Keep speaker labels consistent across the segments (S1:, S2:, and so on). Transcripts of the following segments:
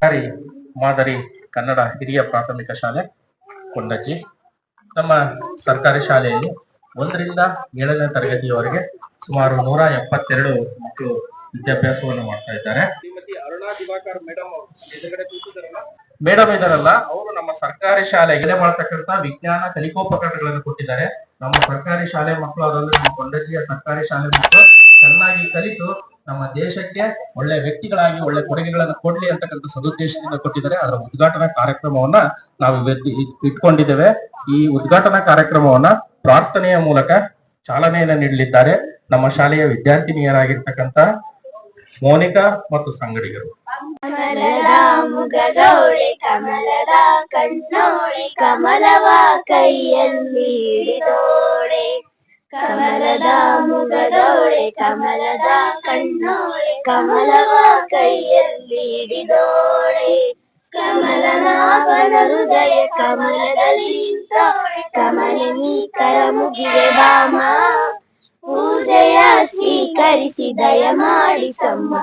S1: ಸರ್ಕಾರಿ ಮಾದರಿ ಕನ್ನಡ ಹಿರಿಯ ಪ್ರಾಥಮಿಕ ಶಾಲೆ ಕೊಂಡಜ್ಜಿ. ನಮ್ಮ ಸರ್ಕಾರಿ ಶಾಲೆಯಲ್ಲಿ 1ರಿಂದ 7ನೇ ತರಗತಿಯವರೆಗೆ ಸುಮಾರು 172 ಮಕ್ಕಳು ವಿದ್ಯಾಭ್ಯಾಸವನ್ನು ಮಾಡ್ತಾ ಇದ್ದಾರೆ. ಶ್ರೀಮತಿ ಅರುಣಾ ದಿವಾಕರ್ ಮೇಡಮ್ ಅವರು ಎದುರುಗಡೆ ಕೂತಿದ್ದಾರಲ್ಲ, ಮೇಡಮ್ ಇದಾರಲ್ಲ, ಅವರು ನಮ್ಮ ಸರ್ಕಾರಿ ಶಾಲೆಗೆ ಮಾಡತಕ್ಕಂತ ವಿಜ್ಞಾನ ಕಲಿಕೋಪಕರಣಗಳನ್ನು ಕೊಟ್ಟಿದ್ದಾರೆ. ನಮ್ಮ ಸರ್ಕಾರಿ ಶಾಲೆ ಮಕ್ಕಳು, ಅದರಲ್ಲಿ ನಮ್ಮ ಕೊಂಡಜ್ಜಿಯ ಸರ್ಕಾರಿ ಶಾಲೆ ಮಕ್ಕಳು ಚೆನ್ನಾಗಿ ಕಲಿತು ನಮ್ಮ ದೇಶಕ್ಕೆ ಒಳ್ಳೆ ವ್ಯಕ್ತಿಗಳಾಗಿ ಒಳ್ಳೆ ಕೊಡುಗೆಗಳನ್ನು ಕೊಡ್ಲಿ ಅಂತಕ್ಕಂಥ ಸದುದ್ದೇಶದಿಂದ ಕೊಟ್ಟಿದ್ದಾರೆ. ಅದರ ಉದ್ಘಾಟನಾ ಕಾರ್ಯಕ್ರಮವನ್ನ ನಾವು ಇಟ್ಕೊಂಡಿದ್ದೇವೆ. ಈ ಉದ್ಘಾಟನಾ ಕಾರ್ಯಕ್ರಮವನ್ನ ಪ್ರಾರ್ಥನೆಯ ಮೂಲಕ ಚಾಲನೆಯನ್ನು ನೀಡಲಿದ್ದಾರೆ ನಮ್ಮ ಶಾಲೆಯ ವಿದ್ಯಾರ್ಥಿನಿಯರಾಗಿರ್ತಕ್ಕಂಥ ಮೋನಿಕಾ ಮತ್ತು ಸಂಗಡಿಗರು.
S2: ಕಮಲದ ಮುಗದೋಳೆ ಕಮಲದ ಕಣ್ಣೋಳೆ ಕಮಲವ ಕೈಯಲ್ಲಿ ಹಿಡಿದೋಳೆ, ಕಮಲದ ಮುಗದೋಳೆ ಕಮಲದ ಕಣ್ಣೋಳೆ ಕಮಲವ ಕೈಯಲ್ಲಿ ಹಿಡಿದೋಳೆ, ಕಮಲನಾಭನ ಹೃದಯ ಕಮಲದಲ್ಲಿ ನಿಂತೋಳೆ, ಕಮಲಿನಿ ಕರ ಮುಗಿವೆ ಬಾಮ ಪೂಜೆಯ ಸ್ವೀಕರಿಸಿ ದಯ ಮಾಡಿಸಮ್ಮ,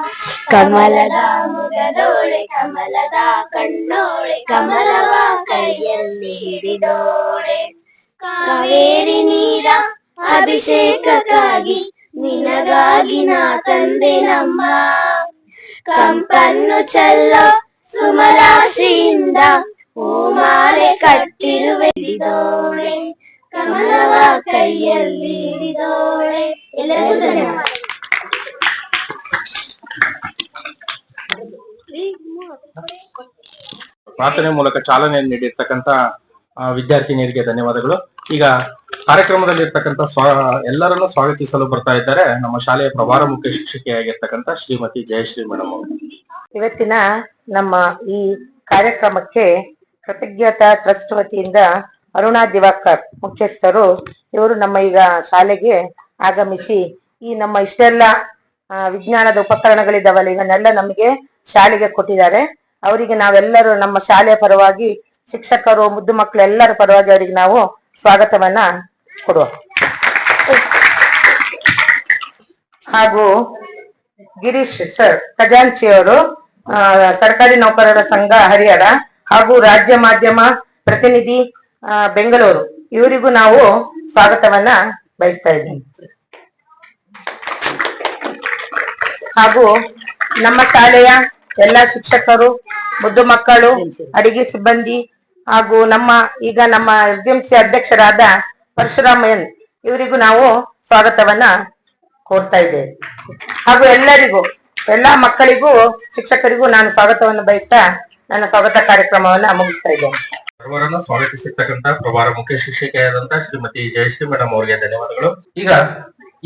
S2: ಕಮಲದ ಮುಗದೋಳೆ ಕಮಲದ ಕಣ್ಣೋಳೆ ಕಮಲವ ಕೈಯಲ್ಲಿ ಹಿಡಿದೋಳೆ, ಕಾವೇರಿ ನೀರ ಅಭಿಷೇಕಕ್ಕಾಗಿ ನಿನಗಾಗಿ ನಾ ತಂದೆ ನಮ್ಮ, ಕಂಪನ್ನು ಚೆಲ್ಲೋ ಸುಮರಾಶಿಯಿಂದ ಹೂಮಾಲೆ ಕಟ್ಟಿರುವೆ ಹಿಡಿದೋಳೆ, ಕಮಲವ ಕೈಯಲ್ಲಿ ಹಿಡಿದೋಳೆ. ಎಲ್ಲರಿಗೂ ಧನ್ಯವಾದ.
S1: ಪ್ರಾರ್ಥನೆ ಮೂಲಕ ಚಾಲನೆಯನ್ನು ನೀಡಿರ್ತಕ್ಕಂಥ ವಿದ್ಯಾರ್ಥಿನಿಯರಿಗೆ ಧನ್ಯವಾದಗಳು. ಈಗ ಕಾರ್ಯಕ್ರಮದಲ್ಲಿ ಇರ್ತಕ್ಕಂಥ ಎಲ್ಲರನ್ನು ಸ್ವಾಗತಿಸಲು ಬರ್ತಾ ಇದ್ದಾರೆ ನಮ್ಮ ಶಾಲೆಯ ಪ್ರಭಾರ ಮುಖ್ಯ ಶಿಕ್ಷಕಿಯಾಗಿರ್ತಕ್ಕಂಥ ಶ್ರೀಮತಿ ಜಯಶ್ರೀ ಮೇಡಮ್ ಅವರು.
S3: ಇವತ್ತಿನ ನಮ್ಮ ಈ ಕಾರ್ಯಕ್ರಮಕ್ಕೆ ಕೃತಜ್ಞತಾ ಟ್ರಸ್ಟ್ ವತಿಯಿಂದ ಅರುಣಾ ದಿವಾಕರ್ ಮುಖ್ಯಸ್ಥರು ಇವರು ನಮ್ಮ ಈಗ ಶಾಲೆಗೆ ಆಗಮಿಸಿ ಈ ನಮ್ಮ ಇಷ್ಟೆಲ್ಲ ವಿಜ್ಞಾನದ ಉಪಕರಣಗಳಿದಾವಲ್ಲ ಇವನ್ನೆಲ್ಲ ನಮಗೆ ಶಾಲೆಗೆ ಕೊಟ್ಟಿದ್ದಾರೆ. ಅವರಿಗೆ ನಾವೆಲ್ಲರೂ ನಮ್ಮ ಶಾಲೆಯ ಪರವಾಗಿ ಶಿಕ್ಷಕರು ಮುದ್ದು ಮಕ್ಕಳು ಎಲ್ಲರ ಪರವಾಗಿ ಅವರಿಗೆ ನಾವು ಸ್ವಾಗತವನ್ನ ಕೊಡುವ. ಹಾಗೂ ಗಿರೀಶ್ ಸರ್ ಖಜಾಂಚಿ ಅವರು ಸರ್ಕಾರಿ ನೌಕರರ ಸಂಘ ಹರಿಹರ ಹಾಗೂ ರಾಜ್ಯ ಮಾಧ್ಯಮ ಪ್ರತಿನಿಧಿ ಬೆಂಗಳೂರು, ಇವರಿಗೂ ನಾವು ಸ್ವಾಗತವನ್ನ ಬಯಸ್ತಾ ಇದ್ದೀವಿ. ಹಾಗೂ ನಮ್ಮ ಶಾಲೆಯ ಎಲ್ಲ ಶಿಕ್ಷಕರು, ಮುದ್ದು ಮಕ್ಕಳು, ಅಡಿಗೆ ಸಿಬ್ಬಂದಿ ಹಾಗೂ ನಮ್ಮ SDMC ಅಧ್ಯಕ್ಷರಾದ ಪರಶುರಾಮಯ್ಯನ್ ಇವರಿಗೂ ನಾವು ಸ್ವಾಗತವನ್ನ ಕೋರ್ತಾ ಇದ್ದೇವೆ. ಹಾಗೂ ಎಲ್ಲರಿಗೂ, ಎಲ್ಲಾ ಮಕ್ಕಳಿಗೂ, ಶಿಕ್ಷಕರಿಗೂ ನಾನು ಸ್ವಾಗತವನ್ನು ಬಯಸ್ತಾ ನನ್ನ ಸ್ವಾಗತ ಕಾರ್ಯಕ್ರಮವನ್ನ ಮುಗಿಸ್ತಾ ಇದ್ದೇನೆ.
S1: ಸರ್ವರನ್ನು ಸ್ವಾಗತಿಸಿರ್ತಕ್ಕಂಥ ಪ್ರಭಾರ ಮುಖ್ಯ ಶಿಕ್ಷಕಿಯಾದಂತಹ ಶ್ರೀಮತಿ ಜಯಶ್ರೀ ಮೇಡಮ್ ಅವರಿಗೆ ಧನ್ಯವಾದಗಳು. ಈಗ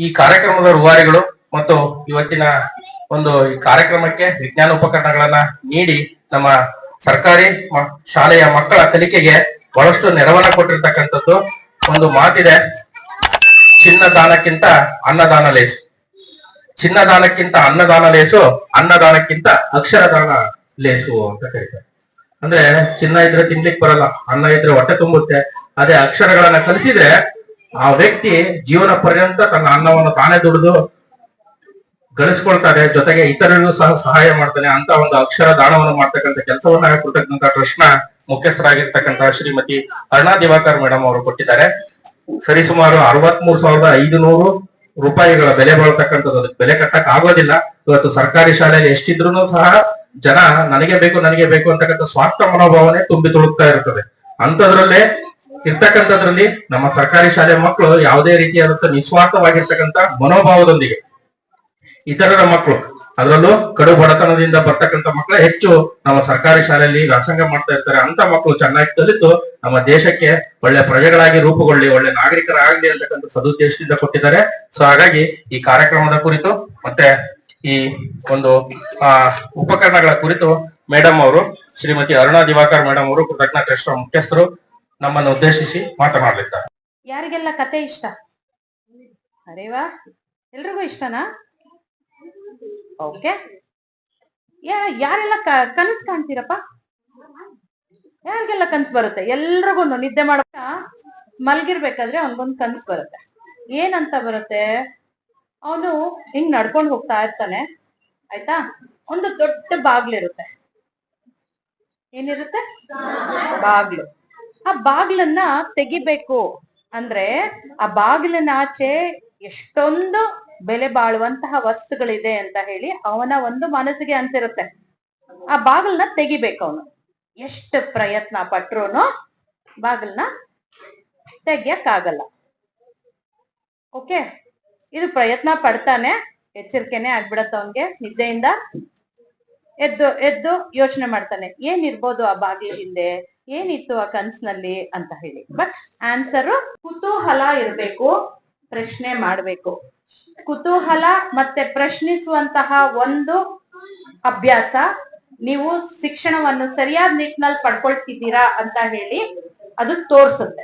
S1: ಈ ಕಾರ್ಯಕ್ರಮದ ರೂವಾರಿಗಳು ಮತ್ತು ಇವತ್ತಿನ ಒಂದು ಈ ಕಾರ್ಯಕ್ರಮಕ್ಕೆ ವಿಜ್ಞಾನ ಉಪಕರಣಗಳನ್ನ ನೀಡಿ ನಮ್ಮ ಸರ್ಕಾರಿ ಶಾಲೆಯ ಮಕ್ಕಳ ಕಲಿಕೆಗೆ ಬಹಳಷ್ಟು ನೆರವನ್ನ ಕೊಟ್ಟಿರ್ತಕ್ಕಂಥದ್ದು ಒಂದು ಮಾತಿದೆ, ಚಿನ್ನದಾನಕ್ಕಿಂತ ಅನ್ನದಾನ ಲೇಸು, ಚಿನ್ನದಾನಕ್ಕಿಂತ ಅನ್ನದಾನ ಲೇಸು, ಅನ್ನದಾನಕ್ಕಿಂತ ಅಕ್ಷರದಾನ ಲೇಸು ಅಂತ ಕರೀತಾರೆ. ಅಂದ್ರೆ ಚಿನ್ನ ಇದ್ರೆ ತಿನ್ಲಿಕ್ಕೆ ಬರಲ್ಲ, ಅನ್ನ ಇದ್ರೆ ಹೊಟ್ಟೆ ತುಂಬುತ್ತೆ. ಅದೇ ಅಕ್ಷರಗಳನ್ನ ಕಲಿಸಿದ್ರೆ ಆ ವ್ಯಕ್ತಿ ಜೀವನ ಪರ್ಯಂತ ತನ್ನ ಅನ್ನವನ್ನು ತಾನೇ ದುಡಿದು ಗಳಿಸ್ಕೊಳ್ತಾರೆ, ಜೊತೆಗೆ ಇತರರಿಗೂ ಸಹ ಸಹಾಯ ಮಾಡ್ತಾನೆ ಅಂತ ಒಂದು ಅಕ್ಷರ ದಾನವನ್ನು ಮಾಡ್ತಕ್ಕಂಥ ಕೆಲಸವನ್ನ ಕೊಡ್ತಕ್ಕಂಥ ಟ್ರಸ್ಟ್ ನ ಮುಖ್ಯಸ್ಥರಾಗಿರ್ತಕ್ಕಂಥ ಶ್ರೀಮತಿ ಅರುಣಾ ದಿವಾಕರ್ ಮೇಡಮ್ ಅವರು ಕೊಟ್ಟಿದ್ದಾರೆ. ಸರಿಸುಮಾರು 63,500 ರೂಪಾಯಿಗಳ ಬೆಲೆ ಬಾಳ್ತಕ್ಕಂಥದ್ದು, ಅದಕ್ಕೆ ಬೆಲೆ ಕಟ್ಟಕ್ ಆಗೋದಿಲ್ಲ. ಇವತ್ತು ಸರ್ಕಾರಿ ಶಾಲೆಯಲ್ಲಿ ಎಷ್ಟಿದ್ರು ಸಹ ಜನ ನನಗೆ ಬೇಕು ಅಂತಕ್ಕಂಥ ಸ್ವಾರ್ಥ ಮನೋಭಾವನೆ ತುಂಬಿ ತುಳುಕ್ತಾ ಇರ್ತದೆ. ಅಂತದ್ರಲ್ಲೇ ಇರ್ತಕ್ಕಂಥದ್ರಲ್ಲಿ ನಮ್ಮ ಸರ್ಕಾರಿ ಶಾಲೆ ಮಕ್ಕಳು ಯಾವುದೇ ರೀತಿಯಾದಂತ ನಿಸ್ವಾರ್ಥವಾಗಿರ್ತಕ್ಕಂಥ ಮನೋಭಾವದೊಂದಿಗೆ ಇತರರ ಮಕ್ಕಳು, ಅದರಲ್ಲೂ ಕಡು ಬಡತನದಿಂದ ಬರ್ತಕ್ಕಂಥ ಮಕ್ಕಳು ಹೆಚ್ಚು ನಮ್ಮ ಸರ್ಕಾರಿ ಶಾಲೆಯಲ್ಲಿ ವ್ಯಾಸಂಗ ಮಾಡ್ತಾ ಇರ್ತಾರೆ. ಅಂತ ಮಕ್ಕಳು ಚೆನ್ನಾಗಿ ಕಲಿತು ನಮ್ಮ ದೇಶಕ್ಕೆ ಒಳ್ಳೆ ಪ್ರಜೆಗಳಾಗಿ ರೂಪುಗೊಳ್ಳಿ, ಒಳ್ಳೆ ನಾಗರಿಕರಾಗಲಿ ಅಂತಕ್ಕಂಥ ಸದುದ್ದೇಶದಿಂದ ಕೊಟ್ಟಿದ್ದಾರೆ. ಸೊ ಹಾಗಾಗಿ ಈ ಕಾರ್ಯಕ್ರಮದ ಕುರಿತು ಮತ್ತೆ ಈ ಒಂದು ಉಪಕರಣಗಳ ಕುರಿತು ಮೇಡಮ್ ಅವರು, ಶ್ರೀಮತಿ ಅರುಣಾ ದಿವಾಕರ್ ಮೇಡಮ್ ಅವರು, ಕೃತಜ್ಞ ಟ್ರಸ್ಟ್ ಮುಖ್ಯಸ್ಥರು ನಮ್ಮನ್ನು ಉದ್ದೇಶಿಸಿ ಮಾತನಾಡಲಿದ್ದಾರೆ.
S4: ಯಾರಿಗೆಲ್ಲ ಕತೆ ಇಷ್ಟ? ಅರೇವಾ, ಎಲ್ರಿಗೂ ಇಷ್ಟನಾ? ಓಕೆ. ಯಾರೆಲ್ಲ ಕನಸು ಕಾಣ್ತೀರಪ್ಪ? ಯಾರಿಗೆಲ್ಲ ಕನ್ಸು ಬರುತ್ತೆ? ಎಲ್ರಿಗೂ ನಿದ್ದೆ ಮಾಡಕ ಮಲ್ಗಿರ್ಬೇಕಾದ್ರೆ ಅವನ್ಗೊಂದು ಕನ್ಸು ಬರುತ್ತೆ. ಏನಂತ ಬರುತ್ತೆ? ಅವನು ಹಿಂಗ್ ನಡ್ಕೊಂಡು ಹೋಗ್ತಾ ಇರ್ತಾನೆ, ಆಯ್ತಾ? ಒಂದು ದೊಡ್ಡ ಬಾಗ್ಲಿರುತ್ತೆ. ಏನಿರುತ್ತೆ? ಬಾಗ್ಲು. ಆ ಬಾಗ್ಲನ್ನ ತೆಗಿಬೇಕು ಅಂದ್ರೆ ಆ ಬಾಗಿಲಿನ ಆಚೆ ಎಷ್ಟೊಂದು ಬೆಲೆ ಬಾಳುವಂತಹ ವಸ್ತುಗಳಿದೆ ಅಂತ ಹೇಳಿ ಅವನ ಒಂದು ಮನಸ್ಸಿಗೆ ಅಂತಿರುತ್ತೆ. ಆ ಬಾಗಿಲನ್ನ ತೆಗಿಬೇಕು. ಅವನು ಎಷ್ಟು ಪ್ರಯತ್ನ ಪಟ್ರುನು ಬಾಗಿಲನ್ನ ತೆಗಿಯಕ್ಕಾಗಲ್ಲ. ಓಕೆ, ಇದು ಪ್ರಯತ್ನ ಪಡ್ತಾನೆ, ಎಚ್ಚರಿಕೆನೆ ಆಗ್ಬಿಡತ್ತ ಅವನ್ಗೆ. ನಿದ್ದೆಯಿಂದ ಎದ್ದು ಯೋಚನೆ ಮಾಡ್ತಾನೆ, ಏನಿರ್ಬೋದು ಆ ಬಾಗಿಲ ಹಿಂದೆ, ಏನಿತ್ತು ಆ ಕನ್ಸಿನಲ್ಲಿ ಅಂತ ಹೇಳಿ. ಬಟ್ ಆನ್ಸರ್ ಕುತೂಹಲ ಇರ್ಬೇಕು, ಪ್ರಶ್ನೆ ಮಾಡ್ಬೇಕು. ಕುತೂಹಲ ಮತ್ತೆ ಪ್ರಶ್ನಿಸುವಂತಹ ಒಂದು ಅಭ್ಯಾಸ ನೀವು ಶಿಕ್ಷಣವನ್ನು ಸರಿಯಾದ ನಿಟ್ಟಿನಲ್ಲಿ ಪಡ್ಕೊಳ್ತಿದ್ದೀರಾ ಅಂತ ಹೇಳಿ ಅದು ತೋರ್ಸುತ್ತೆ.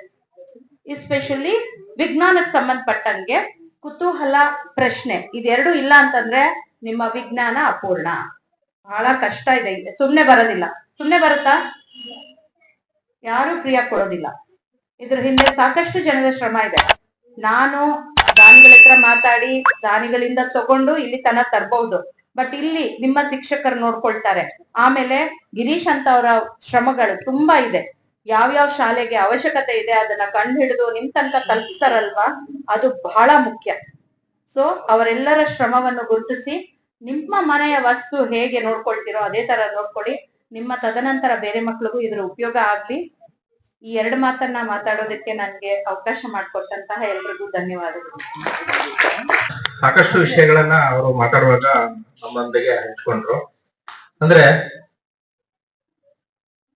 S4: ಎಸ್ಪೆಷಲಿ ವಿಜ್ಞಾನಕ್ಕೆ ಸಂಬಂಧಪಟ್ಟಂಗೆ ಕುತೂಹಲ, ಪ್ರಶ್ನೆ ಇದೆರಡು ಇಲ್ಲ ಅಂತಂದ್ರೆ ನಿಮ್ಮ ವಿಜ್ಞಾನ ಅಪೂರ್ಣ. ಬಹಳ ಕಷ್ಟ ಇದೆ. ಸುಮ್ನೆ ಬರೋದಿಲ್ಲ. ಸುಮ್ನೆ ಬರುತ್ತಾ? ಯಾರು ಫ್ರೀಯಾಗಿ ಕೊಡೋದಿಲ್ಲ. ಇದ್ರ ಹಿಂದೆ ಸಾಕಷ್ಟು ಜನದ ಶ್ರಮ ಇದೆ. ನಾನು ದಾನಿಗಳ ಹತ್ರ ಮಾತಾಡಿ ದಾನಿಗಳಿಂದ ತಗೊಂಡು ಇಲ್ಲಿ ತನಕ ತರಬಹುದು. ಬಟ್ ಇಲ್ಲಿ ನಿಮ್ಮ ಶಿಕ್ಷಕರು ನೋಡ್ಕೊಳ್ತಾರೆ. ಆಮೇಲೆ ಗಿರೀಶ್ ಅಂತ ಅವರ ಶ್ರಮಗಳು ತುಂಬಾ ಇದೆ. ಯಾವ್ಯಾವ ಶಾಲೆಗೆ ಅವಶ್ಯಕತೆ ಇದೆ ಅದನ್ನ ಕಂಡು ಹಿಡಿದು ನಿಮ್ ತನಕ ತಲುಪಿಸ್ತಾರಲ್ವಾ, ಅದು ಬಹಳ ಮುಖ್ಯ. ಸೊ ಅವರೆಲ್ಲರ ಶ್ರಮವನ್ನು ಗುರುತಿಸಿ ನಿಮ್ಮ ಮನೆಯ ವಸ್ತು ಹೇಗೆ ನೋಡ್ಕೊಳ್ತಿರೋ ಅದೇ ತರ ನೋಡ್ಕೊಳ್ಳಿ. ನಿಮ್ಮ ತದನಂತರ ಬೇರೆ ಮಕ್ಳಿಗೂ ಇದ್ರ ಉಪಯೋಗ ಆಗ್ಲಿ. ಈ ಎರಡು ಮಾತನ್ನ ಮಾತಾಡೋದಕ್ಕೆ ನನ್ಗೆ ಅವಕಾಶ ಮಾಡಿಕೊಟ್ಟಂತಹ ಎಲ್ರಿಗೂ ಧನ್ಯವಾದಗಳು.
S1: ಸಾಕಷ್ಟು ವಿಷಯಗಳನ್ನ ಅವರು ಮಾತಾಡುವಾಗ ನಮ್ಮೊಂದಿಗೆ ಹಂಚ್ಕೊಂಡ್ರು. ಅಂದ್ರೆ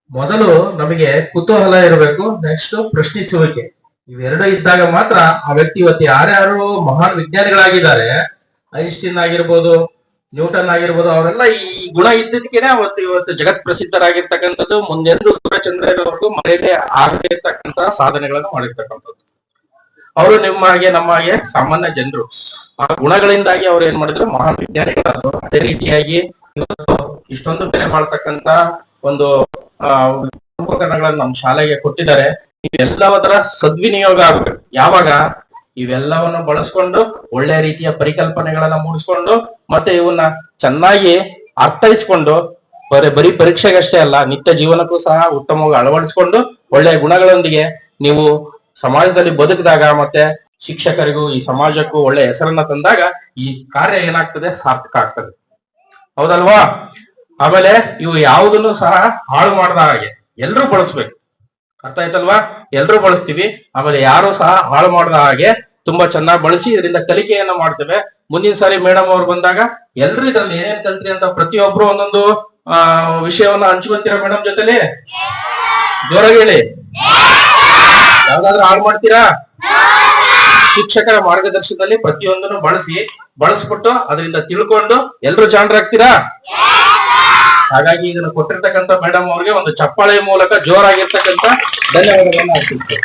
S1: ಮೊದಲು ನಮಗೆ ಕುತೂಹಲ ಇರಬೇಕು, ನೆಕ್ಸ್ಟ್ ಪ್ರಶ್ನಿಸುವಿಕೆ. ಇವೆರಡು ಇದ್ದಾಗ ಮಾತ್ರ ಆ ವ್ಯಕ್ತಿ ಇವತ್ತು ಯಾರ್ಯಾರು ಮಹಾನ್ ವಿಜ್ಞಾನಿಗಳಾಗಿದ್ದಾರೆ, ಐನ್ಸ್ಟೀನ್ ಆಗಿರ್ಬೋದು, ನ್ಯೂಟನ್ ಆಗಿರ್ಬೋದು, ಅವರೆಲ್ಲ ಈ ಗುಣ ಇದ್ದದಕ್ಕೇನೆ ಇವತ್ತು ಜಗತ್ ಪ್ರಸಿದ್ಧರಾಗಿರ್ತಕ್ಕಂಥದ್ದು. ಮುಂದೆಂದು ಸೂರ್ಯಚಂದ್ರವರೆಗೂ ಮನೆಯಲ್ಲೇ ಆಗಿರ್ತಕ್ಕಂಥ ಸಾಧನೆಗಳನ್ನು ಮಾಡಿರ್ತಕ್ಕಂಥದ್ದು. ಅವರು ನಿಮ್ಮ ಹಾಗೆ ನಮ್ಮ ಹಾಗೆ ಸಾಮಾನ್ಯ ಜನರು. ಆ ಗುಣಗಳಿಂದಾಗಿ ಅವ್ರು ಏನ್ ಮಾಡಿದ್ರು, ಮಹಾನ್ ವಿಜ್ಞಾನಿಗಳಾದ್ರು. ಅದೇ ರೀತಿಯಾಗಿ ಇವತ್ತು ಇಷ್ಟೊಂದು ಬೆಲೆ ಬಾಳ್ತಕ್ಕಂತ ಒಂದು ಉಪಕರಣಗಳನ್ನು ನಮ್ಮ ಶಾಲೆಗೆ ಕೊಟ್ಟಿದ್ದಾರೆ. ಇವೆಲ್ಲದರ ಸದ್ವಿನಿಯೋಗ ಆಗ್ಬೇಕು. ಯಾವಾಗ ಇವೆಲ್ಲವನ್ನು ಬಳಸ್ಕೊಂಡು ಒಳ್ಳೆ ರೀತಿಯ ಪರಿಕಲ್ಪನೆಗಳನ್ನ ಮೂಡಿಸ್ಕೊಂಡು ಮತ್ತೆ ಇವನ್ನ ಚೆನ್ನಾಗಿ ಅರ್ಥೈಸ್ಕೊಂಡು ಬರೀ ಪರೀಕ್ಷೆಗಷ್ಟೇ ಅಲ್ಲ, ನಿತ್ಯ ಜೀವನಕ್ಕೂ ಸಹ ಉತ್ತಮವಾಗಿ ಅಳವಡಿಸ್ಕೊಂಡು ಒಳ್ಳೆಯ ಗುಣಗಳೊಂದಿಗೆ ನೀವು ಸಮಾಜದಲ್ಲಿ ಬದುಕಿದಾಗ ಮತ್ತೆ ಶಿಕ್ಷಕರಿಗೂ ಈ ಸಮಾಜಕ್ಕೂ ಒಳ್ಳೆ ಹೆಸರನ್ನ ತಂದಾಗ ಈ ಕಾರ್ಯ ಏನಾಗ್ತದೆ, ಸಾರ್ಥಕ ಆಗ್ತದೆ. ಹೌದಲ್ವಾ? ಆಮೇಲೆ ಇವು ಯಾವುದನ್ನು ಸಹ ಹಾಳು ಮಾಡದ ಹಾಗೆ ಎಲ್ರೂ ಬಳಸ್ಬೇಕು. ಅರ್ಥ ಆಯ್ತಲ್ವಾ? ಎಲ್ರೂ ಬಳಸ್ತೀವಿ. ಆಮೇಲೆ ಯಾರು ಸಹ ಹಾಳು ಮಾಡದ ಹಾಗೆ ತುಂಬಾ ಚೆನ್ನಾಗಿ ಬಳಸಿ ಇದರಿಂದ ಕಲಿಕೆಯನ್ನ ಮಾಡ್ತೇವೆ. ಮುಂದಿನ ಸಾರಿ ಮೇಡಮ್ ಅವ್ರು ಬಂದಾಗ ಎಲ್ರು ಇದ್ರಲ್ಲಿ ಏನೇನ್ ಕಲ್ತ್ರಿ ಅಂತ ಪ್ರತಿಯೊಬ್ರು ಒಂದೊಂದು ವಿಷಯವನ್ನ ಹಂಚ್ಕೊಂತೀರಾ ಮೇಡಮ್ ಜೊತೆಲಿ? ಜೋರಾಗಿ ಹೇಳಿ. ಯಾವ್ದಾದ್ರು ಹಾಳು ಮಾಡ್ತೀರಾ? ಶಿಕ್ಷಕರ ಮಾರ್ಗದರ್ಶನದಲ್ಲಿ ಪ್ರತಿಯೊಂದನ್ನು ಬಳಸ್ಬಿಟ್ಟು ಅದರಿಂದ ತಿಳ್ಕೊಂಡು ಎಲ್ರು ಜಾಣರಾಗ್ತೀರಾ? ಹಾಗಾಗಿ ಇದನ್ನು ಕೊಟ್ಟಿರ್ತಕ್ಕಂಥ ಮೇಡಮ್ ಅವ್ರಿಗೆ ಒಂದು ಚಪ್ಪಾಳೆ ಮೂಲಕ ಜೋರಾಗಿರ್ತಕ್ಕಂಥ ಧನ್ಯವಾದಗಳನ್ನ ಅರ್ಪಿಸ್ತೇವೆ.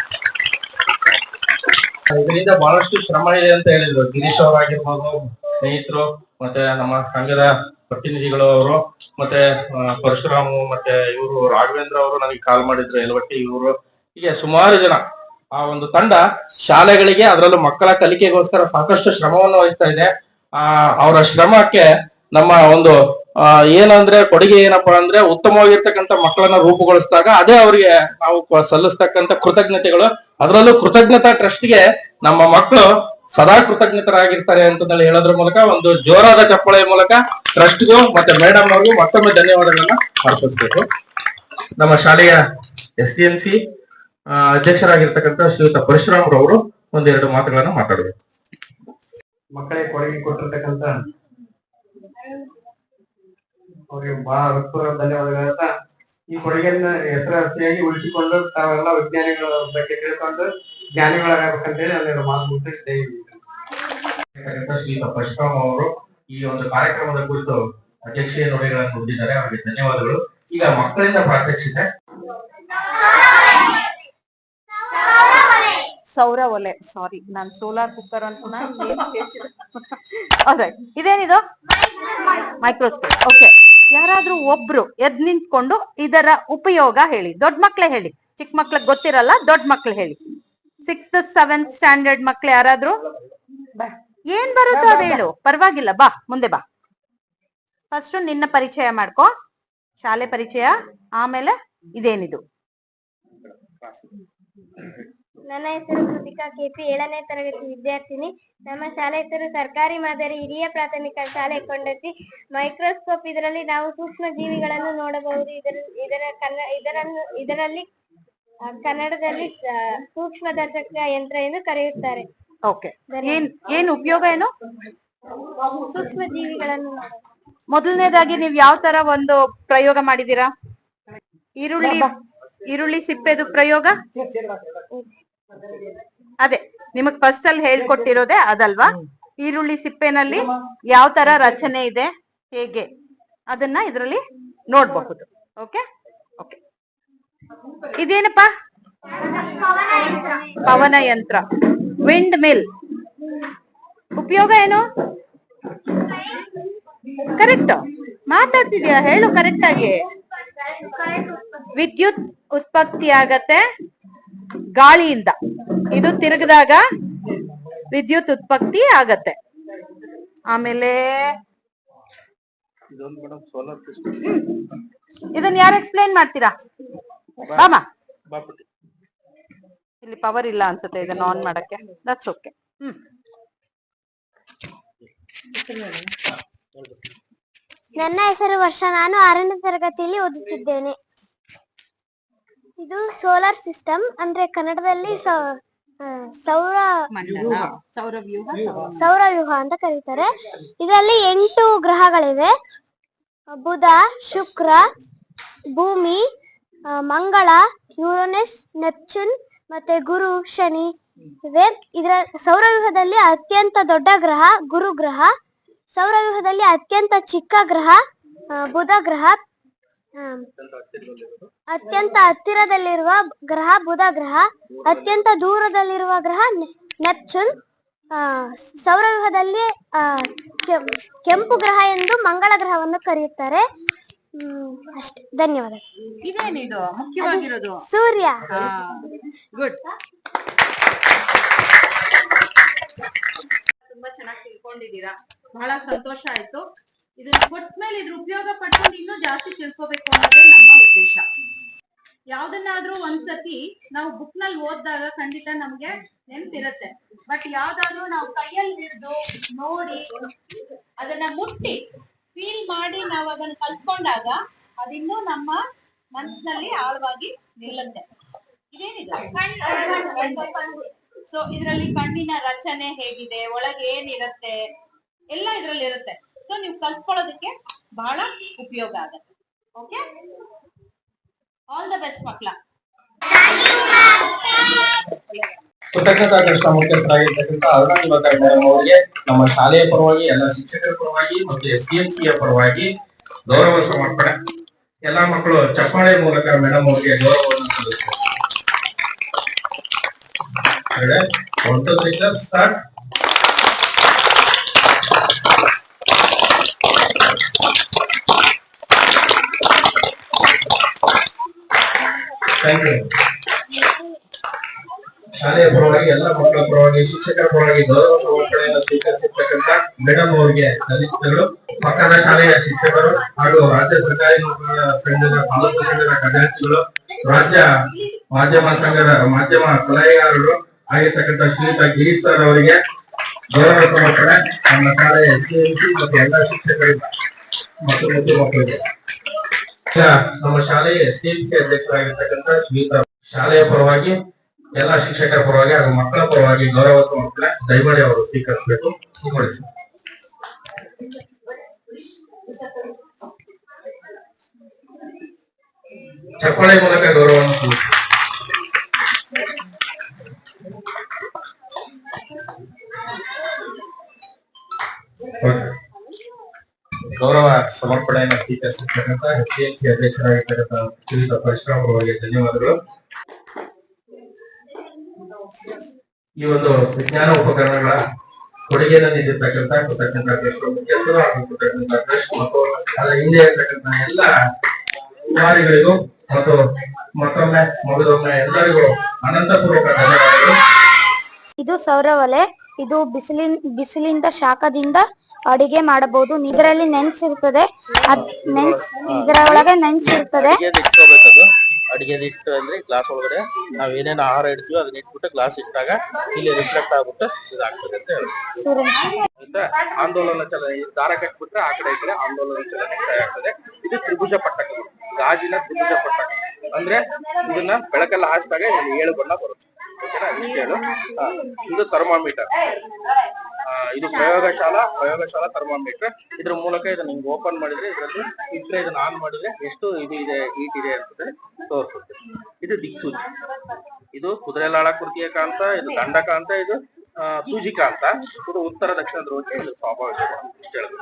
S1: ಇದರಿಂದ ಬಹಳಷ್ಟು ಶ್ರಮ ಇದೆ ಅಂತ ಹೇಳಿದ್ರು ಗಿರೀಶ್ ಅವರಾಗಿರ್ಬೋದು, ಸ್ನೇಹಿತರು, ಮತ್ತೆ ನಮ್ಮ ಸಂಘದ ಪ್ರತಿನಿಧಿಗಳು ಅವರು, ಮತ್ತೆ ಪರಶುರಾಮು, ಮತ್ತೆ ಇವರು ರಾಘವೇಂದ್ರ ಅವರು ನನಗೆ ಕಾಲ್ ಮಾಡಿದ್ರು, ಯಲವಟ್ಟಿ ಇವರು, ಹೀಗೆ ಸುಮಾರು ಜನ. ಆ ಒಂದು ತಂಡ ಶಾಲೆಗಳಿಗೆ, ಅದರಲ್ಲೂ ಮಕ್ಕಳ ಕಲಿಕೆಗೋಸ್ಕರ ಸಾಕಷ್ಟು ಶ್ರಮವನ್ನು ವಹಿಸ್ತಾ ಇದೆ. ಅವರ ಶ್ರಮಕ್ಕೆ ನಮ್ಮ ಒಂದು ಏನಂದ್ರೆ ಕೊಡುಗೆ ಏನಪ್ಪಾ ಅಂದ್ರೆ, ಉತ್ತಮವಾಗಿರ್ತಕ್ಕಂಥ ಮಕ್ಕಳನ್ನ ರೂಪುಗೊಳಿಸಿದಾಗ ಅದೇ ಅವರಿಗೆ ನಾವು ಸಲ್ಲಿಸ್ತಕ್ಕಂಥ ಕೃತಜ್ಞತೆಗಳು. ಅದರಲ್ಲೂ ಕೃತಜ್ಞತಾ ಟ್ರಸ್ಟ್ಗೆ ನಮ್ಮ ಮಕ್ಕಳು ಸದಾ ಕೃತಜ್ಞತರಾಗಿರ್ತಾರೆ ಅಂತ ಹೇಳೋದ್ರ ಮೂಲಕ ಒಂದು ಜೋರಾದ ಚಪ್ಪಳೆಯ ಮೂಲಕ ಟ್ರಸ್ಟ್ಗೂ ಮತ್ತೆ ಮೇಡಮ್ ಅವ್ರಿಗೂ ಮತ್ತೊಮ್ಮೆ ಧನ್ಯವಾದಗಳನ್ನ ಅರ್ಪಿಸ್ಬೇಕು. ನಮ್ಮ ಶಾಲೆಯ SCMC ಅಧ್ಯಕ್ಷರಾಗಿರ್ತಕ್ಕಂಥ ಶ್ರೀಯುತ ಪರಶುರಾಮ್ ರವರು ಒಂದೆರಡು ಮಾತುಗಳನ್ನ ಮಾತಾಡಬೇಕು.
S5: ಮಕ್ಕಳಿಗೆ ಕೊಡುಗೆ ಕೊಟ್ಟಿರ್ತಕ್ಕಂಥ ಅವ್ರಿಗೆ ಬಹಳ ಹೃತ್ಪೂರ್ವಕ ಧನ್ಯವಾದಗಳಂತ ಈ ಕೊಡುಗೆಯನ್ನ ಹೆಸರಾಸಿಯಾಗಿ ಉಳಿಸಿಕೊಂಡು ತಾವೆಲ್ಲ ವಿಜ್ಞಾನಿಗಳ ಬಗ್ಗೆ ತಿಳ್ಕೊಂಡು ಜ್ಞಾನಿಗಳಾಗಬೇಕಂತೇಳಿ ಅಲ್ಲಿ ಮಾತು ಮುಗಿಸ್ತೇ
S1: ಶ್ರೀಯುತ ಪರಶುರಾಮ್ ಅವರು ಈ ಒಂದು ಕಾರ್ಯಕ್ರಮದ ಕುರಿತು ಅಧ್ಯಕ್ಷೀಯ ನುಡಿಗಳನ್ನು ಹೊಂದಿದ್ದಾರೆ. ಅವರಿಗೆ ಧನ್ಯವಾದಗಳು. ಈಗ ಮಕ್ಕಳಿಂದ ಪ್ರಾತ್ಯಕ್ಷಿತೆ.
S4: ಸೌರ ಒಲೆ, ಸಾರಿ ನಾನ್ ಸೋಲಾರ್ ಕುಕ್ಕರ್ ಅಂತ ಇದೇನಿದು? ಮೈಕ್ರೋಸ್ಕೋಪ್. ಓಕೆ, ಯಾರಾದ್ರೂ ಒಬ್ರು ಎದ್ ನಿಂತ್ಕೊಂಡು ಇದರ ಉಪಯೋಗ ಹೇಳಿ. ದೊಡ್ಡ ಮಕ್ಳೇ ಹೇಳಿ, ಚಿಕ್ಕ ಮಕ್ಳಿಗೆ ಗೊತ್ತಿರಲ್ಲ, ದೊಡ್ಡ ಮಕ್ಳು ಹೇಳಿ. 6th 7th ಸ್ಟ್ಯಾಂಡರ್ಡ್ ಮಕ್ಳು ಯಾರಾದ್ರೂ? ಏನ್ ಬರುತ್ತೋ ಅದ್ ಹೇಳು, ಪರವಾಗಿಲ್ಲ. ಬಾ ಮುಂದೆ ಬಾ. ಫಸ್ಟ್ ನಿನ್ನ ಪರಿಚಯ ಮಾಡ್ಕೊ. ಶಾಲೆ ಪರಿಚಯ, ಆಮೇಲೆ ಇದೇನಿದು?
S2: ನನ್ನ ಹೆಸರು ಕೃತಿಕಾ ಕೆಪಿ, 7ನೇ ತರಗತಿ ವಿದ್ಯಾರ್ಥಿನಿ. ನಮ್ಮ ಶಾಲೆ ಹೆಸರು ಸರ್ಕಾರಿ ಮಾದರಿ ಹಿರಿಯ ಪ್ರಾಥಮಿಕ ಶಾಲೆ ಕೊಂಡತಿ. ಮೈಕ್ರೋಸ್ಕೋಪ್, ಇದರಲ್ಲಿ ನಾವು ಸೂಕ್ಷ್ಮ ಜೀವಿಗಳನ್ನು ನೋಡಬಹುದು. ಇದರಲ್ಲಿ ಕನ್ನಡದಲ್ಲಿ ಸೂಕ್ಷ್ಮದರ್ಶಕ ಯಂತ್ರ ಎಂದು ಕರೆಯುತ್ತಾರೆ.
S4: ಓಕೆ, ಏನ್ ಉಪಯೋಗ ಏನು?
S2: ಸೂಕ್ಷ್ಮ ಜೀವಿಗಳನ್ನು ನೋಡಬಹುದು.
S4: ಮೊದಲನೇದಾಗಿ ನೀವ್ ಯಾವ ತರ ಒಂದು ಪ್ರಯೋಗ ಮಾಡಿದೀರಾ? ಈರುಳ್ಳಿ ಸಿಪ್ಪೆದು ಪ್ರಯೋಗ ಅದೇ ನಿಮಗ್ ಫಸ್ಟ್ ಅಲ್ಲಿ ಹೇಳ್ಕೊಟ್ಟಿರೋದೆ ಅದಲ್ವಾ? ಈರುಳ್ಳಿ ಸಿಪ್ಪೆನಲ್ಲಿ ಯಾವ ತರ ರಚನೆ ಇದೆ, ಹೇಗೆ ಅದನ್ನ ಇದರಲ್ಲಿ ನೋಡ್ಬಹುದು. ಓಕೆ ಓಕೆ, ಇದೇನಪ್ಪ? ಪವನ ಯಂತ್ರ, ವಿಂಡ್ ಮಿಲ್. ಉಪಯೋಗ ಏನು? ಕರೆಕ್ಟ್ ಮಾತಾಡ್ತಿದ್ಯಾ, ಹೇಳು ಕರೆಕ್ಟ್ ಆಗಿ. ವಿದ್ಯುತ್ ಉತ್ಪತ್ತಿ ಆಗತ್ತೆ ಗಾಳಿಯಿಂದ. ಇದು ತಿರುಗಿದಾಗ ವಿದ್ಯುತ್ ಉತ್ಪತ್ತಿ ಆಗತ್ತೆ. ಆಮೇಲೆ ಇದನ್ನ ಯಾರು ಎಕ್ಸ್ಪ್ಲೈನ್ ಮಾಡ್ತೀರಾ? ಬಾಮ, ಇಲ್ಲಿ ಪವರ್ ಇಲ್ಲ ಅನ್ಸುತ್ತೆ ಇದನ್ನ ಆನ್ ಮಾಡಕ್ಕೆ. That's okay.
S2: ನನ್ನ ಹೆಸರು ವರ್ಷ, ನಾನು 6ನೇ ತರಗತಿಯಲ್ಲಿ ಓದುತ್ತಿದ್ದೇನೆ. ಇದು ಸೋಲಾರ್ ಸಿಸ್ಟಮ್, ಅಂದ್ರೆ ಕನ್ನಡದಲ್ಲಿ ಸೌರವ್ಯೂಹ ಅಂತ ಕರೀತಾರೆ. ಇದರಲ್ಲಿ 8 ಗ್ರಹಗಳಿವೆ. ಬುಧ, ಶುಕ್ರ, ಭೂಮಿ, ಮಂಗಳ, ಯುರೇನಸ್, ನೆಪ್ಚೂನ್ ಮತ್ತೆ ಗುರು, ಶನಿ ಇವೆ. ಇದರ ಸೌರವ್ಯೂಹದಲ್ಲಿ ಅತ್ಯಂತ ದೊಡ್ಡ ಗ್ರಹ ಗುರು ಗ್ರಹ. ಸೌರವ್ಯೂಹದಲ್ಲಿ ಅತ್ಯಂತ ಚಿಕ್ಕ ಗ್ರಹ ಬುಧ ಗ್ರಹ. ಅತ್ಯಂತ ಹತ್ತಿರದಲ್ಲಿರುವ ಗ್ರಹ ಬುಧ ಗ್ರಹ. ಅತ್ಯಂತ ದೂರದಲ್ಲಿರುವ ಗ್ರಹ ನೆಪ್ಚೂನ್. ಸೌರವ್ಯೂಹದಲ್ಲಿ ಕೆಂಪು ಗ್ರಹ ಎಂದು ಮಂಗಳ ಗ್ರಹವನ್ನು ಕರೆಯುತ್ತಾರೆ. ಅಷ್ಟೇ, ಧನ್ಯವಾದ.
S4: ಇದೇನಿದು ಮುಖ್ಯವಾಗಿರೋದು?
S2: ಸೂರ್ಯ.
S4: ಗುಡ್. ತುಂಬಾ ಚೆನ್ನಾಗಿ ತಿಳ್ಕೊಂಡಿದ್ದೀರಾ, ಬಹಳ ಸಂತೋಷ ಆಯ್ತು. ಇದನ್ನ ಕೊಟ್ಮೇಲೆ ಇದ್ರ ಉಪಯೋಗ ಪಡ್ಕೊಂಡು ಇನ್ನೂ ಜಾಸ್ತಿ ತಿಳ್ಕೊಬೇಕು ಅನ್ನೋದೇ ನಮ್ಮ ಉದ್ದೇಶ. ಯಾವ್ದನ್ನಾದ್ರೂ ಒಂದ್ಸತಿ ನಾವು ಬುಕ್ ನಲ್ಲಿ ಓದಿದಾಗ ಖಂಡಿತ ನಮ್ಗೆ ನೆನ್ಪಿರುತ್ತೆ. ಬಟ್ ಯಾವ್ದಾದ್ರು ನಾವು ಕೈಯಲ್ಲಿ ಹಿಡಿದು ನೋಡಿ ಅದನ್ನ ಮುಟ್ಟಿ ಫೀಲ್ ಮಾಡಿ ನಾವು ಅದನ್ನ ಕಲ್ತ್ಕೊಂಡಾಗ ಅದಿನ್ನೂ ನಮ್ಮ ಮನಸ್ಸಿನಲ್ಲಿ ಆಳವಾಗಿ ನಿಲ್ಲುತ್ತೆ. ಇದೇನಿದೆ? ಸೊ ಇದರಲ್ಲಿ ಕಣ್ಣಿನ ರಚನೆ ಹೇಗಿದೆ, ಒಳಗೆ ಏನಿರುತ್ತೆ, ಎಲ್ಲ ಇದ್ರಲ್ಲಿ ಇರುತ್ತೆ. ಸೊ ನೀವು ಕಲ್ತ್ಕೊಳ್ಳೋದಕ್ಕೆ ಬಹಳ ಉಪಯೋಗ ಆಗುತ್ತೆ. ಓಕೆ, ಆಲ್ ದ ಬೆಸ್ಟ್ ಮಕ್ಕಳ.
S1: ಕೃತಜ್ಞತಾ ಕೃಷ್ಣ ಮುಖ್ಯಸ್ಥರಾಗಿರ್ತಕ್ಕಂಥ ಅರುಣಾ ದಿವಾಕರ್ ಮೇಡಮ್ ಅವರಿಗೆ ನಮ್ಮ ಶಾಲೆಯ ಪರವಾಗಿ, ಎಲ್ಲ ಶಿಕ್ಷಕರ ಪರವಾಗಿ ಮತ್ತು SDMCಯ ಪರವಾಗಿ ಗೌರವ ಸಮರ್ಪಣೆ. ಎಲ್ಲಾ ಮಕ್ಕಳು ಚಪ್ಪಾಳೆ ಮೂಲಕ ಮೇಡಮ್ ಅವರಿಗೆ ಗೌರವವನ್ನು ಸಲ್ಲಿಸ್ತಾರೆ. ಸ್ಟಾರ್ಟ್. Thank you. ಶಾಲೆಯ ಪರವಾಗಿ, ಎಲ್ಲ ಮಕ್ಕಳ ಪರವಾಗಿ, ಶಿಕ್ಷಕರ ಪರವಾಗಿ ಗೌರವ ಸಮರ್ಪಣೆಯನ್ನು ಸ್ವೀಕರಿಸಿರ್ತಕ್ಕಂಥ ಮೇಡಮ್ ಅವರಿಗೆ ಧನ್ಯವಾದಗಳು. ಪಕ್ಕದ ಶಾಲೆಯ ಶಿಕ್ಷಕರು ಹಾಗೂ ರಾಜ್ಯ ಸರ್ಕಾರಿ ನೌಕರರ ಸಂಘದ ತಾಲೂಕು ಸಂಘದ ಖಜಾಂಚಿಗಳು, ರಾಜ್ಯ ಮಾಧ್ಯಮ ಸಂಘದ ಮಾಧ್ಯಮ ಸಲಹೆಗಾರರು ಆಗಿರ್ತಕ್ಕಂಥ ಶ್ರೀಯುತ ಗಿರೀಶ್ ಸರ್ ಅವರಿಗೆ ಗೌರವ ಸಮರ್ಪಣೆ. ನಮ್ಮ ಶಾಲೆಯ SDMC ಮತ್ತು ಎಲ್ಲ ಶಿಕ್ಷಕರಿಗೆ ಮತ್ತು ಮಕ್ಕಳಿಗೆ. ನಮ್ಮ ಶಾಲೆಯ SDMC ಅಧ್ಯಕ್ಷರಾಗಿರ್ತಕ್ಕಂಥ ಶ್ರೀಯುತ ಶಾಲೆಯ ಪರವಾಗಿ, ಎಲ್ಲ ಶಿಕ್ಷಕರ ಪರವಾಗಿ ಹಾಗೂ ಮಕ್ಕಳ ಪರವಾಗಿ ಗೌರವ ಸಮರ್ಪಣೆ ದಯಮಾಡಿ ಅವರು ಸ್ವೀಕರಿಸಬೇಕು. ನೋಡಿ ಚಪ್ಪಾಳೆ ಮೂಲಕ ಗೌರವವನ್ನು ಸಲ್ಲಿಸಿ. ಗೌರವ ಸಮರ್ಪಣೆಯನ್ನು ಸ್ವೀಕರಿಸಿರ್ತಕ್ಕಂಥ SDMC ಅಧ್ಯಕ್ಷರಾಗಿರ್ತಕ್ಕಂಥ ಶ್ರೀಯುತ ಪರಶುರಾಮ್ ಅವರಿಗೆ ಧನ್ಯವಾದಗಳು. ಈ ಒಂದು ವಿಜ್ಞಾನ ಉಪಕರಣಗಳ ಕೊಡುಗೆಯನ್ನು ನೀಡಿರ್ತಕ್ಕಂಥ ಕೃತಜ್ಞತಾ ಟ್ರಸ್ಟ್ ಮುಖ್ಯಸ್ಥರು ಹಾಗೂ ಕೃತಜ್ಞತಾ ಟ್ರಸ್ಟ್ ಮತ್ತು ಅದರ ಹಿಂದೆ ಇರತಕ್ಕಂಥ ಎಲ್ಲ ಕುಮಾರಿಗಳಿಗೂ ಮತ್ತು ಮತ್ತೊಮ್ಮೆ ಮಗದೊಮ್ಮೆ ಎಲ್ಲರಿಗೂ ಅನಂತಪೂರ್ವಕ ಧನ್ಯವಾದಗಳು.
S2: ಇದು ಸೌರವಲಯ. ಇದು ಬಿಸಿಲಿಂದ ಶಾಖದಿಂದ ಅಡಿಗೆ ಮಾಡಬಹುದು. ಇದರಲ್ಲಿ ನೆನ್ಸಿರ್ತದೆ, ಇದರ ಒಳಗೆ ನೆನ್ಸಿರ್ತದೆ.
S1: ಅಡಿಗೆ ಇಟ್ಟು ಅಂದ್ರೆ ಗ್ಲಾಸ್ ಒಳಗಡೆ ನಾವ್ ಏನೇನು ಆಹಾರ ಇಡ್ತೀವಿ ಅದನ್ನ ಇಟ್ಬಿಟ್ಟು ಗ್ಲಾಸ್ ಇಟ್ಟಾಗ ಇಲ್ಲಿ ರಿಫ್ಲೆಕ್ಟ್ ಆಗ್ಬಿಟ್ಟು ಇದಾಗ್ತದೆ ಅಂತ ಹೇಳಿ. ಆಂದೋಲನ ಚಲನೆ, ದಾರ ಕಟ್ಬಿಟ್ರೆ ಆ ಕಡೆ ಈ ಕಡೆ ಆಂದೋಲನ ಚಲನೆ ಆಗ್ತದೆ. ಇದು ತ್ರಿಭುಜ ಪಟ್ಟಕ, ಗಾಜಿನ ತ್ರಿಭುಜ ಪಟ್ಟಕ ಅಂದ್ರೆ ಇದನ್ನ ಬೆಳಕೆಲ್ಲ ಹಾಸಿದಾಗ 7 ಬಣ್ಣ ಬರುತ್ತೆ. ಓಕೆನಾ? ಇಷ್ಟು ಹೇಳು. ಇದು ಥರ್ಮಾಮೀಟರ್, ಇದು ಪ್ರಯೋಗಶಾಲಾ ಥರ್ಮಾಮೀಟರ್. ಇದ್ರ ಮೂಲಕ ಇದನ್ನ ಹಿಂಗ್ ಓಪನ್ ಮಾಡಿದ್ರೆ ಇದರಲ್ಲಿ ಇಟ್ರೆ ಇದನ್ನ ಆನ್ ಮಾಡಿದ್ರೆ ಎಷ್ಟು ಇದು ಇದೆ, ಹೀಟ್ ಇದೆ ಅಂತ ತೋರಿಸುತ್ತೆ. ಇದು ದಿಕ್ಸೂಚಿ, ಇದು ಕುದುರೆ ಲಾಳಾಕೃತಿಯ ಕಾಂತ, ಇದು ದಂಡಕಾಂತ, ಇದು ಸೂಜಿಕಾಂತ, ಇದು ಉತ್ತರ ದಕ್ಷಿಣ ಧ್ರುವಕ್ಕೆ ಇದು ಸ್ವಾಭಾವಿಕ. ಇಷ್ಟು ಹೇಳುದು.